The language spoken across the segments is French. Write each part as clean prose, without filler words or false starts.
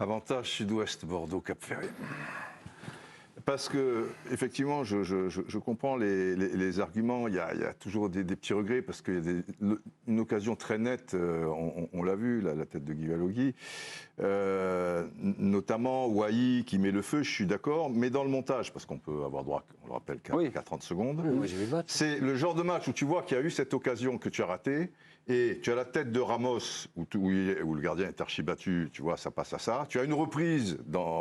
Avantage Sud-Ouest, Bordeaux, Cap-Ferré. Parce que, effectivement, je comprends les arguments. Il y a toujours des petits regrets, parce qu'il y a une occasion très nette, on l'a vu, la tête de Guy Valogui, notamment Wai qui met le feu, je suis d'accord, mais dans le montage, parce qu'on peut avoir droit, on le rappelle, qu'à 30 secondes. Oui, j'ai vu le match. C'est le genre de match où tu vois qu'il y a eu cette occasion que tu as ratée, et tu as la tête de Ramos, où le gardien est archi battu, tu vois, ça passe à ça. Tu as une reprise,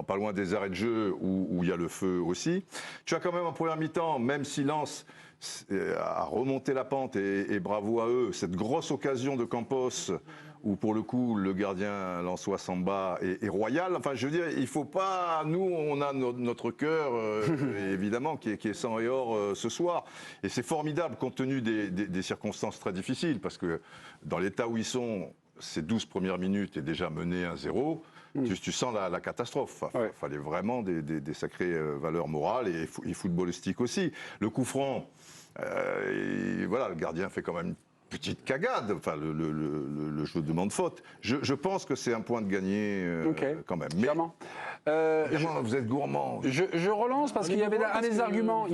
pas loin des arrêts de jeu, où il y a le feu aussi. Tu as quand même en première mi-temps, même si Lens a remonté la pente, et bravo à eux, cette grosse occasion de Campos, où pour le coup, le gardien lensois Samba est royal. Enfin, je veux dire, il faut pas... Nous, on a notre cœur, évidemment, qui est sang et or ce soir. Et c'est formidable, compte tenu des circonstances très difficiles, parce que dans l'état où ils sont, ces 12 premières minutes est déjà mené 1-0. Tu sens la catastrophe. Il fallait vraiment des sacrées valeurs morales et footballistiques aussi. Le coup franc, voilà, le gardien fait quand même une petite cagade. Enfin, le jeu demande faute. Je pense que c'est un point de gagné quand même. Mais vous êtes gourmand. Je relance parce qu'il y avait un des arguments.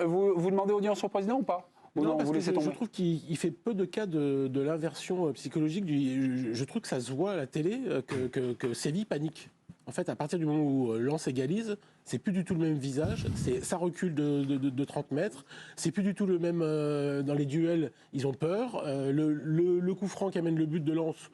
Vous demandez audience au président ou pas? Non, parce que je trouve qu'il fait peu de cas de l'inversion psychologique. Je trouve que ça se voit à la télé que Séville panique. En fait, à partir du moment où Lens égalise, c'est plus du tout le même visage. Ça recule de 30 mètres. C'est plus du tout le même dans les duels. Ils ont peur. Le coup franc qui amène le but de Lens.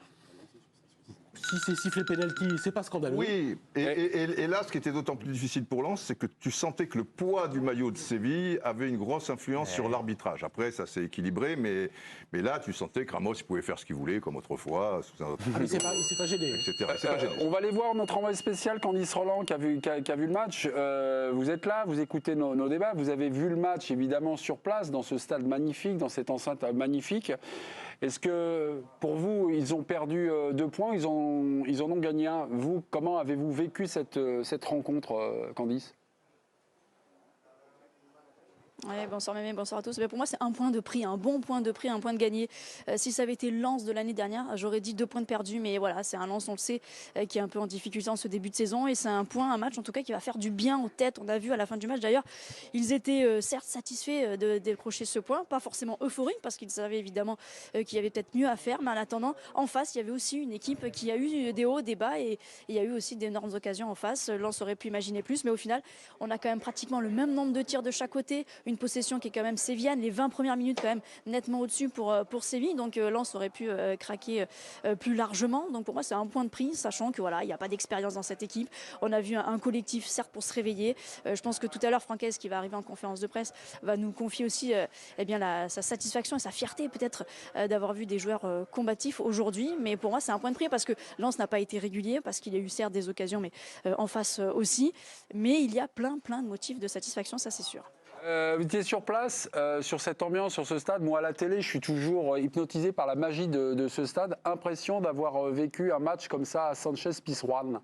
Si c'est sifflé penalty, c'est pas scandaleux. Oui, et là, ce qui était d'autant plus difficile pour Lens, c'est que tu sentais que le poids du maillot de Séville avait une grosse influence sur l'arbitrage. Après, ça s'est équilibré, mais là, tu sentais que Ramos, il pouvait faire ce qu'il voulait, comme autrefois, sous un autre... mais c'est pas gêné. On va aller voir notre envoyé spécial, Candice Roland, qui a vu le match. Vous êtes là, vous écoutez nos débats, vous avez vu le match, évidemment, sur place, dans ce stade magnifique, dans cette enceinte magnifique. Est-ce que, pour vous, ils ont perdu 2 points, ils en ont gagné 1? Vous, comment avez-vous vécu cette rencontre, Candice? Ouais, bonsoir Mémé, bonsoir à tous. Mais pour moi, c'est un point de prix, un bon point de prix, un point de gagné. Si ça avait été Lens de l'année dernière, j'aurais dit 2 points de perdus. Mais voilà, c'est un Lens, on le sait, qui est un peu en difficulté en ce début de saison. Et c'est un match en tout cas qui va faire du bien aux têtes. On a vu à la fin du match d'ailleurs, ils étaient certes satisfaits de décrocher ce point, pas forcément euphoriques parce qu'ils savaient évidemment qu'il y avait peut-être mieux à faire. Mais en attendant, en face, il y avait aussi une équipe qui a eu des hauts, des bas. Et il y a eu aussi d'énormes occasions en face. Lens aurait pu imaginer plus. Mais au final, on a quand même pratiquement le même nombre de tirs de chaque côté. Une possession qui est quand même sévillane, les 20 premières minutes quand même nettement au-dessus pour Séville, donc Lens aurait pu craquer plus largement. Donc pour moi c'est un point de prix, sachant que voilà, il n'y a pas d'expérience dans cette équipe. On a vu un collectif certes pour se réveiller. Je pense que tout à l'heure Francaise, qui va arriver en conférence de presse, va nous confier aussi sa satisfaction et sa fierté peut-être d'avoir vu des joueurs combatifs aujourd'hui. Mais pour moi c'est un point de prix parce que Lens n'a pas été régulier, parce qu'il y a eu certes des occasions, mais en face aussi. Mais il y a plein de motifs de satisfaction, ça c'est sûr. Vous étiez sur place, sur cette ambiance, sur ce stade. Moi, à la télé, je suis toujours hypnotisé par la magie de ce stade. Impression d'avoir vécu un match comme ça à Sanchez-Pizjuan.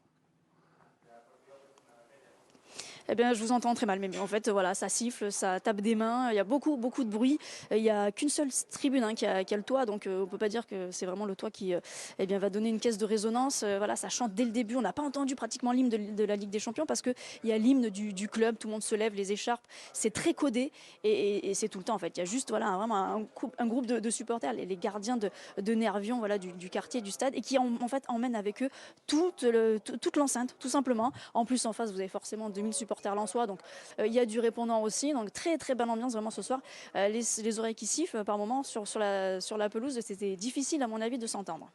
Eh bien, je vous entends très mal, mais en fait, voilà, ça siffle, ça tape des mains, il y a beaucoup de bruit. Il n'y a qu'une seule tribune qui a le toit, donc on ne peut pas dire que c'est vraiment le toit qui va donner une caisse de résonance. Voilà, ça chante dès le début. On n'a pas entendu pratiquement l'hymne de la Ligue des Champions parce qu'il y a l'hymne du club, tout le monde se lève, les écharpes, c'est très codé et c'est tout le temps en fait. Il y a juste vraiment un groupe de supporters, les gardiens de Nervion, voilà, du quartier, du stade, et qui en fait emmènent avec eux toute l'enceinte, tout simplement. En plus, en face, vous avez forcément 2000 supporters lensois, donc il y a du répondant aussi, donc très bonne ambiance vraiment ce soir. Les oreilles qui sifflent par moments sur la pelouse, c'était difficile à mon avis de s'entendre.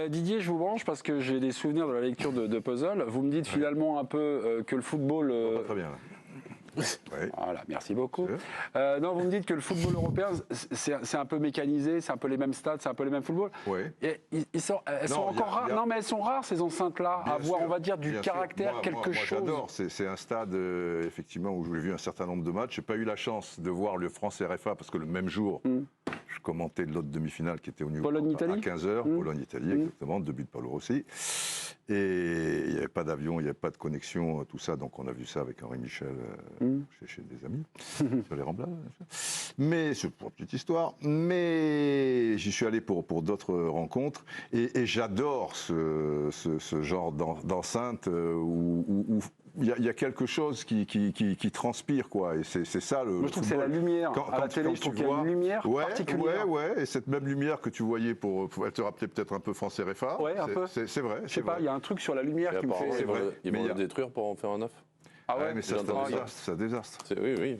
Didier, je vous branche parce que j'ai des souvenirs de la lecture de puzzle. Vous me dites finalement un peu que le football... Pas très bien. Ouais. Voilà, merci beaucoup. Non, vous me dites que le football européen, c'est un peu mécanisé, c'est un peu les mêmes stades, c'est un peu les mêmes footballs. Ouais. Elles sont encore rares. Non, mais elles sont rares ces enceintes-là, à avoir, on va dire, du caractère, quelque chose. J'adore. C'est un stade, effectivement, où j'ai vu un certain nombre de matchs. J'ai pas eu la chance de voir le France-RFA parce que le même jour, je commentais l'autre demi-finale qui était au niveau à 15h, Pologne-Italie, exactement, 2 buts de Paolo Rossi. Et il n'y avait pas d'avion, il n'y avait pas de connexion, tout ça. Donc on a vu ça avec Henri Michel chez des amis, sur les Ramblas. Mais, c'est pour une petite histoire, mais j'y suis allé pour d'autres rencontres et j'adore ce genre d'enceinte où il y a quelque chose qui transpire, quoi. Et c'est ça le. Moi, je trouve que c'est la lumière. À la télé, je trouve qu'il y a une lumière particulière. Ouais, et cette même lumière que tu voyais elle te rappelait peut-être un peu France RFA. Ouais, un peu. C'est vrai. Je sais pas, il y a un truc sur la lumière qui me fait. C'est vrai. Ils vont le détruire pour en faire un neuf. Ah ouais, mais ça, c'est un désastre. Oui.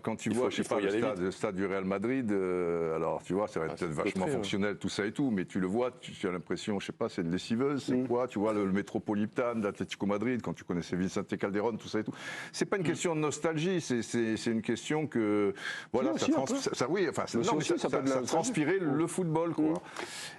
Quand tu vois, je sais pas, le stade du Real Madrid, alors tu vois, ça va être peut-être vachement fonctionnel, tout ça et tout, mais tu le vois, tu as l'impression, je sais pas, c'est une lessiveuse, c'est quoi, tu vois, le Metropolitan d'Atlético Madrid, quand tu connaissais Vicente Calderón, tout ça et tout. C'est pas une question de nostalgie, c'est une question que, voilà, ça transpirait le football, quoi.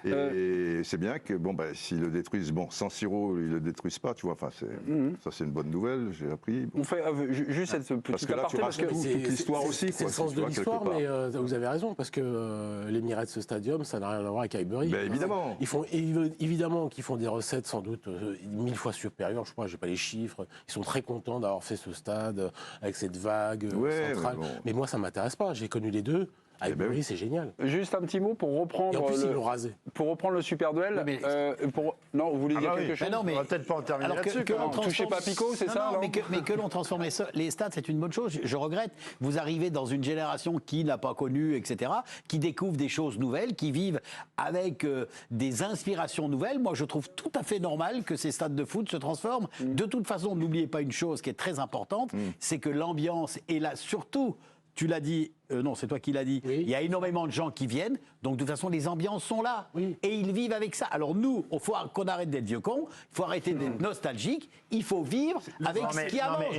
Et c'est bien que, bon, s'ils le détruisent, bon, San Siro, ils le détruisent pas, tu vois, enfin, ça c'est une bonne nouvelle. J'ai appris. On fait juste cette petite aparté parce que toute l'histoire aussi. C'est le sens de l'histoire, mais vous avez raison, parce que l'Emirates Stadium, ça n'a rien à voir avec Highbury. Ben, évidemment. Ils font évidemment qu'ils font des recettes sans doute 1000 fois supérieures. Je crois, j'ai pas les chiffres. Ils sont très contents d'avoir fait ce stade avec cette vague centrale. Mais moi, ça m'intéresse pas. J'ai connu les deux. Highbury, c'est génial. Juste un petit mot pour reprendre. Et en plus, ils l'ont rasé. Pour reprendre le super duel. Non, vous voulez dire quelque chose? Non, mais On va peut-être pas en terminer là-dessus. Touchez pas Pico, c'est ça? Non, mais que l'on transforme les stades, c'est une bonne chose. Je regrette. Vous arrivez dans une génération qui n'a pas connu, etc., qui découvre des choses nouvelles, qui vivent avec des inspirations nouvelles. Moi, je trouve tout à fait normal que ces stades de foot se transforment. De toute façon, n'oubliez pas une chose qui est très importante, c'est que l'ambiance est là, surtout. Tu l'as dit, non, c'est toi qui l'as dit. Oui. Il y a énormément de gens qui viennent, donc de toute façon, les ambiances sont là. Oui. Et ils vivent avec ça. Alors nous, il faut qu'on arrête d'être vieux cons, il faut arrêter d'être nostalgique, il faut vivre avec ce qui avance.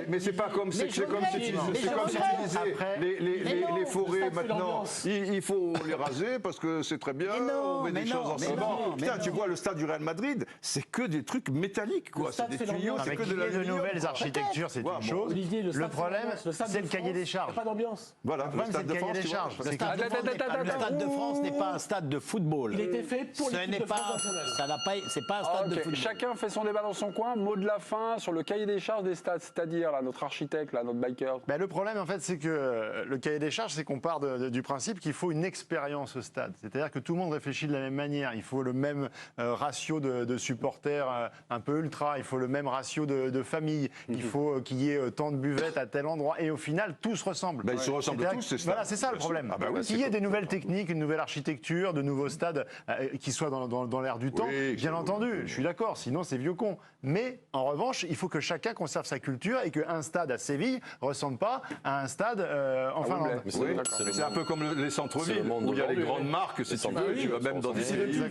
Mais c'est pas comme c'est comme si tu disais les forêts maintenant, il faut les raser parce que c'est très bien, on met des choses en ciment. Putain, tu vois le stade du Real Madrid, c'est que des trucs métalliques, quoi. C'est des tuyaux, c'est que de la nouvelles architectures, c'est une chose. Le problème, c'est le cahier des charges. Pas d'ambiance. Voilà, le stade de France, Le Stade de France n'est pas un stade de football. Il était fait pour l'équipe de France nationale. C'est pas un stade de football. Chacun fait son débat dans son coin. Mot de la fin sur le cahier des charges des stades, c'est-à-dire là, notre architecte, là, notre biker. Le problème, en fait, c'est que le cahier des charges, c'est qu'on part du principe qu'il faut une expérience au stade. C'est-à-dire que tout le monde réfléchit de la même manière. Il faut le même ratio de supporters un peu ultra. Il faut le même ratio de familles. Il faut qu'il y ait tant de buvettes à tel endroit. Et au final, tout se ressemble. Ils se ressemblent tous, c'est ça. Voilà, c'est ça le problème. Qu'il y ait des nouvelles techniques, une nouvelle architecture, de nouveaux stades qui soient dans l'air du temps, bien entendu, je suis d'accord, sinon c'est vieux con. Mais en revanche, il faut que chacun conserve sa culture et qu'un stade à Séville ne ressemble pas à un stade en Finlande. C'est un peu comme les centres-villes où il y a les grandes marques, si tu veux, tu vas même dans des pays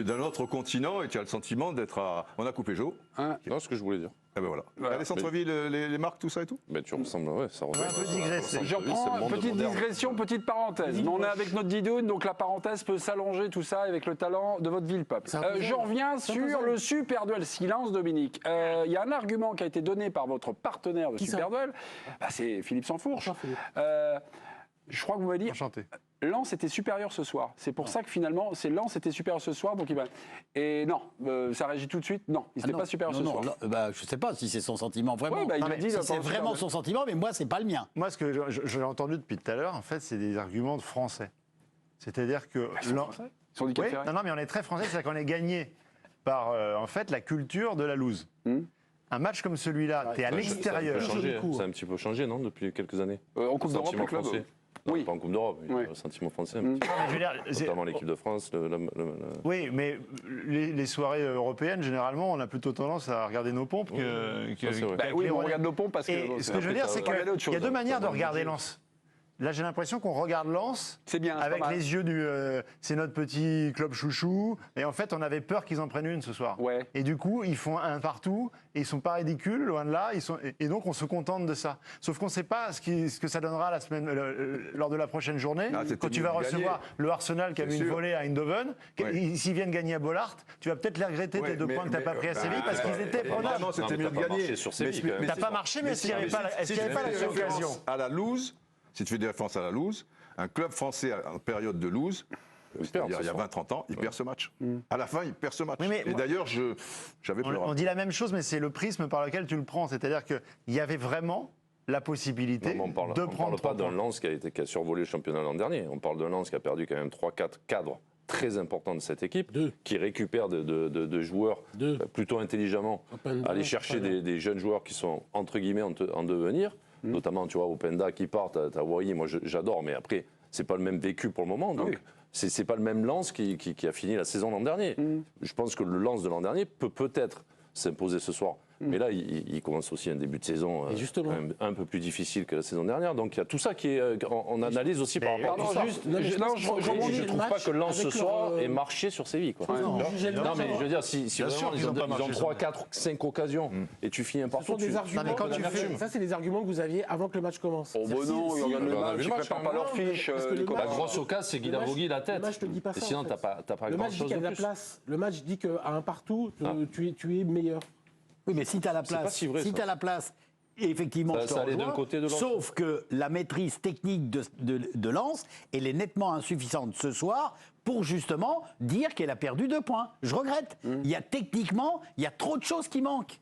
d'un autre continent et tu as le sentiment d'être à... On a coupé Jo. Non, ce que je voulais dire. Ah ben voilà. Les centres-villes, les marques, tout ça et tout. Mais tu ressembles, ça ressemble. Un peu digressé. Je reprends, petite digression, petite parenthèse. On est avec notre Didoune, donc la parenthèse peut s'allonger, tout ça, avec le talent de votre ville, peuple. Je reviens sur le Super Duel. Silence, Dominique. Il y a un argument qui a été donné par votre partenaire de Super Duel. C'est Philippe Sansfourche. Je crois que vous m'avez dit. Enchanté. Lens était supérieur ce soir. C'est pour ça que finalement, c'est Lens était supérieur ce soir. Donc et non, ça réagit tout de suite. Non, il n'était pas supérieur ce soir. Je ne sais pas si c'est son sentiment vraiment. Ouais, il a dit, si c'est vraiment son sentiment, mais moi, c'est pas le mien. Moi, ce que j'ai entendu depuis tout à l'heure, en fait, c'est des arguments de français. C'est-à-dire que Ils sont du café. non, mais on est très français, c'est-à-dire qu'on est gagné par en fait la culture de la loose. Un match comme celui-là, tu es à l'extérieur. Ça a un petit peu changé, non, depuis quelques années. En Coupe d'Europe, le club. Non, pas en Coupe d'Europe, le sentiment français. Un petit peu. Notamment l'équipe de France. Oui, mais les soirées européennes, généralement, on a plutôt tendance à regarder nos pompes Oui, on regarde nos pompes parce que. Ce que je veux dire, c'est qu'il y a deux manières de regarder Lens. Là, j'ai l'impression qu'on regarde Lens avec les yeux du c'est notre petit club chouchou. Et en fait, on avait peur qu'ils en prennent une ce soir. Ouais. Et du coup, ils font un partout. Et ils sont pas ridicules, loin de là. Et donc, on se contente de ça. Sauf qu'on ne sait pas ce que ça donnera la semaine, lors de la prochaine journée. Quand tu vas recevoir le Arsenal qui a mis une volée à Eindhoven. S'ils viennent gagner à Bollaert, tu vas peut-être les regretter tes 2 points que tu n'as pas pris à Séville parce qu'ils étaient prenables. Non, c'était mieux de gagner. T'as pas marché, mais est-ce qu'il n'y avait pas la occasion à la loose? Si tu fais des références à la loose, un club français en période de loose, il y a 20-30 ans, il perd ce match. À la fin, il perd ce match. Et d'ailleurs, j'avais peur. On dit la même chose, mais c'est le prisme par lequel tu le prends. C'est-à-dire qu'il y avait vraiment la possibilité Non, mais on de ne prendre parle pas 3 d'un points. Lens qui a survolé le championnat l'an dernier. On parle d'un Lens qui a perdu quand même 3-4 cadres très importants de cette équipe, qui récupère de joueurs plutôt intelligemment, aller chercher des jeunes joueurs qui sont entre guillemets en devenir, notamment tu vois Openda qui part, t'as Wai, moi j'adore, mais après c'est pas le même vécu pour le moment, donc c'est pas le même Lens qui a fini la saison l'an dernier. Je pense que le Lens de l'an dernier peut-être s'imposer ce soir. Mais là, il commence aussi un début de saison un peu plus difficile que la saison dernière. Donc il y a tout ça qui est. On analyse aussi par rapport à tout ça. Je ne trouve pas que Lens ce soir ait marché sur Séville. Quoi. Non, mais je veux dire, si vraiment ils ont 3, 4, 5 occasions et tu finis un partout. Ça, c'est les arguments que vous aviez avant que le match commence. Oh, bon, non, ils regardent le match, ils ne préparent pas leur fiche. La grosse occasion, c'est Guy Davogui la tête. Le match ne dit pas ça. Et sinon, tu n'as pas grand-chose de plus. Le match dit qu'à un partout, tu es meilleur. Oui, mais si tu as la place, effectivement, ça allait d'un côté de l'autre. Sauf que la maîtrise technique de Lens, elle est nettement insuffisante ce soir pour justement dire qu'elle a perdu 2 points. Je regrette. Il y a techniquement, il y a trop de choses qui manquent.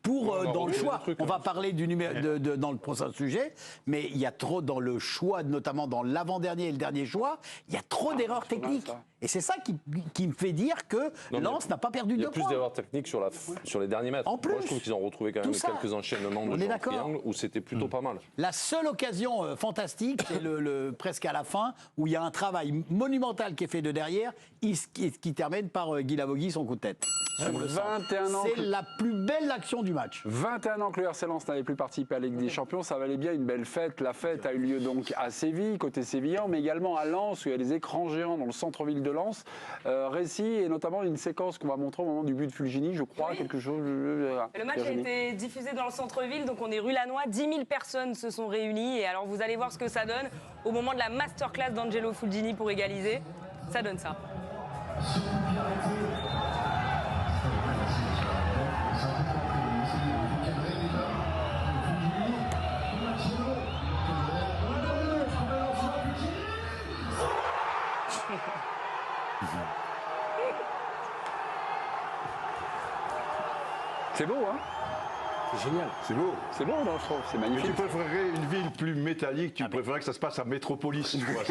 Dans le choix, on va parler dans le prochain sujet, mais il y a trop dans le choix, notamment dans l'avant-dernier et le dernier choix, il y a trop d'erreurs techniques. Et c'est ça qui me fait dire que Lens n'a pas perdu 2 points. Il y a plus d'erreurs techniques sur les derniers mètres. En plus, moi, je trouve qu'ils ont retrouvé quand même quelques enchaînements de triangles où c'était plutôt pas mal. La seule occasion fantastique, c'est presque à la fin, où il y a un travail monumental qui est fait de derrière, qui termine par Guy Davogui, son coup de tête. 21 ans. C'est la plus belle action du match. 21 ans que le RC Lens n'avait plus participé à la Ligue des Champions, ça valait bien une belle fête. La fête a eu lieu donc à Séville, côté sévillan, mais également à Lens, où il y a des écrans géants dans le centre-ville de Lens. Récit et notamment une séquence qu'on va montrer au moment du but de Fulgini, je crois, quelque chose. Le match a été diffusé dans le centre-ville, donc on est rue Lannoy. 10 000 personnes se sont réunies. Et alors vous allez voir ce que ça donne au moment de la masterclass d'Angelo Fulgini pour égaliser. Ça donne ça. C'est beau, hein? C'est génial. C'est beau. C'est beau, non, je trouve. C'est Mais magnifique. tu préférerais une ville plus métallique, tu préférerais que ça se passe à Métropolis, tu vois.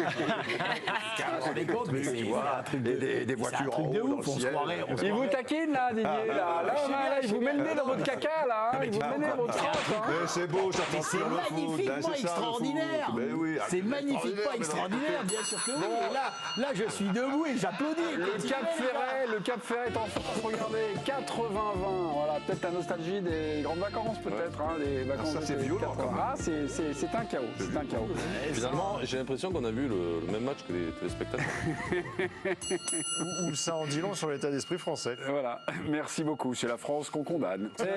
Des voitures en haut dans le ciel. Il vous taquine là, Didier. Là, il vous met le nez dans votre caca, là. Il vous met le nez dans votre trappe. Mais c'est beau, ça Mais c'est magnifiquement extraordinaire. C'est magnifiquement extraordinaire, bien sûr que oui. Et là, je suis debout et j'applaudis. Le Cap Ferret est en France, regardez, 80-20. Voilà, peut-être la nostalgie des grandes vacances, peut-être. Hein, des vacances ça, c'est violent, quand même. Ah, c'est un chaos. C'est un chaos. Finalement, j'ai l'impression qu'on a vu le même match que les téléspectateurs. Ou ça en dit long sur l'état d'esprit français. Voilà, merci beaucoup. C'est la France qu'on condamne.